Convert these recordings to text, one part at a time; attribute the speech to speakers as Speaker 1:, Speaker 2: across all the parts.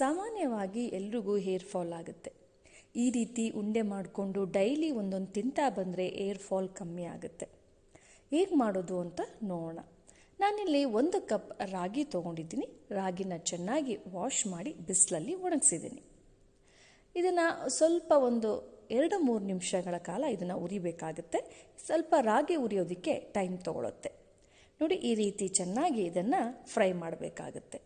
Speaker 1: ಸಾಮಾನ್ಯವಾಗಿ ಎಲ್ರಿಗೂ hair fall ಆಗುತ್ತೆ. ಈ ರೀತಿ ಉಂಡೆ ಮಾಡಿಕೊಂಡು ಡೈಲಿ ಒಂದೊಂದು ತಿಂತಾ ಬಂದರೆ ಏರ್ ಫಾಲ್ ಕಮ್ಮಿ ಆಗುತ್ತೆ. ಹೇಗೆ ಮಾಡೋದು ಅಂತ ನೋಡೋಣ. ನಾನಿಲ್ಲಿ 1 ಕಪ್ ರಾಗಿ ತೊಗೊಂಡಿದ್ದೀನಿ. ರಾಗಿನ ಚೆನ್ನಾಗಿ ವಾಶ್ ಮಾಡಿ ಬಿಸಿಲಲ್ಲಿ ಒಣಗಿಸಿದ್ದೀನಿ. ಇದನ್ನು ಸ್ವಲ್ಪ ಒಂದು 2-3 ನಿಮಿಷಗಳ ಕಾಲ ಇದನ್ನು ಉರಿಬೇಕಾಗುತ್ತೆ. ಸ್ವಲ್ಪ ರಾಗಿ ಉರಿಯೋದಕ್ಕೆ ಟೈಮ್ ತೊಗೊಳುತ್ತೆ. ನೋಡಿ, ಈ ರೀತಿ ಚೆನ್ನಾಗಿ ಇದನ್ನು ಫ್ರೈ ಮಾಡಬೇಕಾಗುತ್ತೆ.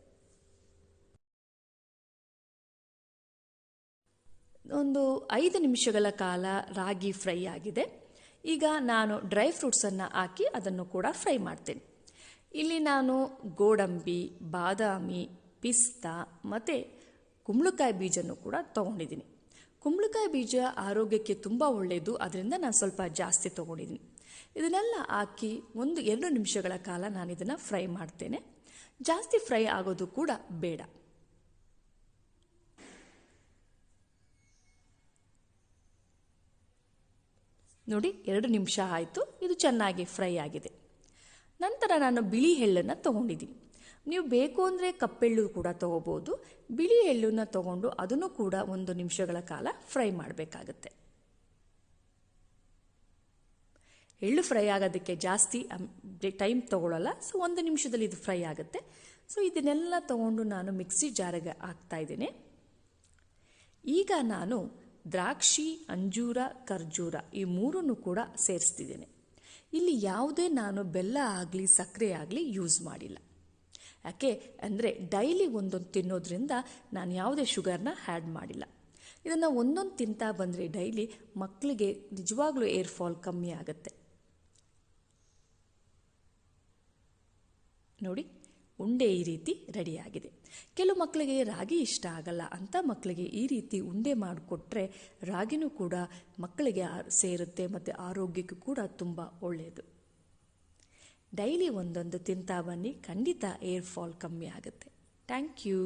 Speaker 1: ಒಂದು 5 ನಿಮಿಷಗಳ ಕಾಲ ರಾಗಿ ಫ್ರೈ ಆಗಿದೆ. ಈಗ ನಾನು ಡ್ರೈ ಫ್ರೂಟ್ಸನ್ನು ಹಾಕಿ ಅದನ್ನು ಕೂಡ ಫ್ರೈ ಮಾಡ್ತೇನೆ. ಇಲ್ಲಿ ನಾನು ಗೋಡಂಬಿ, ಬಾದಾಮಿ, ಪಿಸ್ತಾ ಮತ್ತು ಕುಂಬಳಕಾಯಿ ಬೀಜನೂ ಕೂಡ ತೊಗೊಂಡಿದ್ದೀನಿ. ಕುಂಬಳಕಾಯಿ ಬೀಜ ಆರೋಗ್ಯಕ್ಕೆ ತುಂಬ ಒಳ್ಳೆಯದು, ಅದರಿಂದ ನಾನು ಸ್ವಲ್ಪ ಜಾಸ್ತಿ ತೊಗೊಂಡಿದ್ದೀನಿ. ಇದನ್ನೆಲ್ಲ ಹಾಕಿ 1-2 ನಿಮಿಷಗಳ ಕಾಲ ನಾನು ಇದನ್ನು ಫ್ರೈ ಮಾಡ್ತೇನೆ. ಜಾಸ್ತಿ ಫ್ರೈ ಆಗೋದು ಕೂಡ ಬೇಡ. ನೋಡಿ, 2 ನಿಮಿಷ ಆಯಿತು. ಇದು ಚೆನ್ನಾಗಿ ಫ್ರೈ ಆಗಿದೆ. ನಂತರ ನಾನು ಬಿಳಿ ಎಳ್ಳನ್ನು ತೊಗೊಂಡಿದ್ದೀನಿ. ನೀವು ಬೇಕು ಅಂದರೆ ಕಪ್ಪೆಳ್ಳು ಕೂಡ ತೊಗೋಬೋದು. ಬಿಳಿ ಎಳ್ಳನ್ನು ತೊಗೊಂಡು ಅದನ್ನು ಕೂಡ 1 ನಿಮಿಷಗಳ ಕಾಲ ಫ್ರೈ ಮಾಡಬೇಕಾಗತ್ತೆ. ಎಳ್ಳು ಫ್ರೈ ಆಗೋದಕ್ಕೆ ಜಾಸ್ತಿ ಟೈಮ್ ತೊಗೊಳ್ಳಲ್ಲ. ಸೊ 1 ನಿಮಿಷದಲ್ಲಿ ಇದು ಫ್ರೈ ಆಗುತ್ತೆ. ಸೊ ಇದನ್ನೆಲ್ಲ ತೊಗೊಂಡು ನಾನು ಮಿಕ್ಸಿ ಜಾರಿಗೆ ಹಾಕ್ತಾ ಇದ್ದೇನೆ. ಈಗ ನಾನು ದ್ರಾಕ್ಷಿ, ಅಂಜೂರ, ಖರ್ಜೂರ ಈ 3 ಕೂಡ ಸೇರಿಸ್ತಿದ್ದೇನೆ. ಇಲ್ಲಿ ಯಾವುದೇ ನಾನು ಬೆಲ್ಲ ಆಗಲಿ ಸಕ್ಕರೆ ಆಗಲಿ ಯೂಸ್ ಮಾಡಿಲ್ಲ. ಯಾಕೆ ಅಂದರೆ ಡೈಲಿ ಒಂದೊಂದು ತಿನ್ನೋದ್ರಿಂದ ನಾನು ಯಾವುದೇ ಶುಗರ್ನ ಆ್ಯಡ್ ಮಾಡಿಲ್ಲ. ಇದನ್ನು ಒಂದೊಂದು ತಿಂತಾ ಬಂದರೆ ಡೈಲಿ ಮಕ್ಕಳಿಗೆ ನಿಜವಾಗ್ಲೂ ಏರ್ ಫಾಲ್ ಕಮ್ಮಿ ಆಗುತ್ತೆ. ನೋಡಿ, ಉಂಡೆ ಈ ರೀತಿ ರೆಡಿಯಾಗಿದೆ. ಕೆಲವು ಮಕ್ಕಳಿಗೆ ರಾಗಿ ಇಷ್ಟ ಆಗಲ್ಲ. ಅಂಥ ಮಕ್ಕಳಿಗೆ ಈ ರೀತಿ ಉಂಡೆ ಮಾಡಿಕೊಟ್ರೆ ರಾಗಿನೂ ಕೂಡ ಮಕ್ಕಳಿಗೆ ಸೇರುತ್ತೆ ಮತ್ತು ಆರೋಗ್ಯಕ್ಕೂ ಕೂಡ ತುಂಬ ಒಳ್ಳೆಯದು. ಡೈಲಿ ಒಂದೊಂದು ತಿಂತಾ ಬನ್ನಿ, ಖಂಡಿತ ಏರ್ ಫಾಲ್ ಕಮ್ಮಿ ಆಗುತ್ತೆ. Thank you.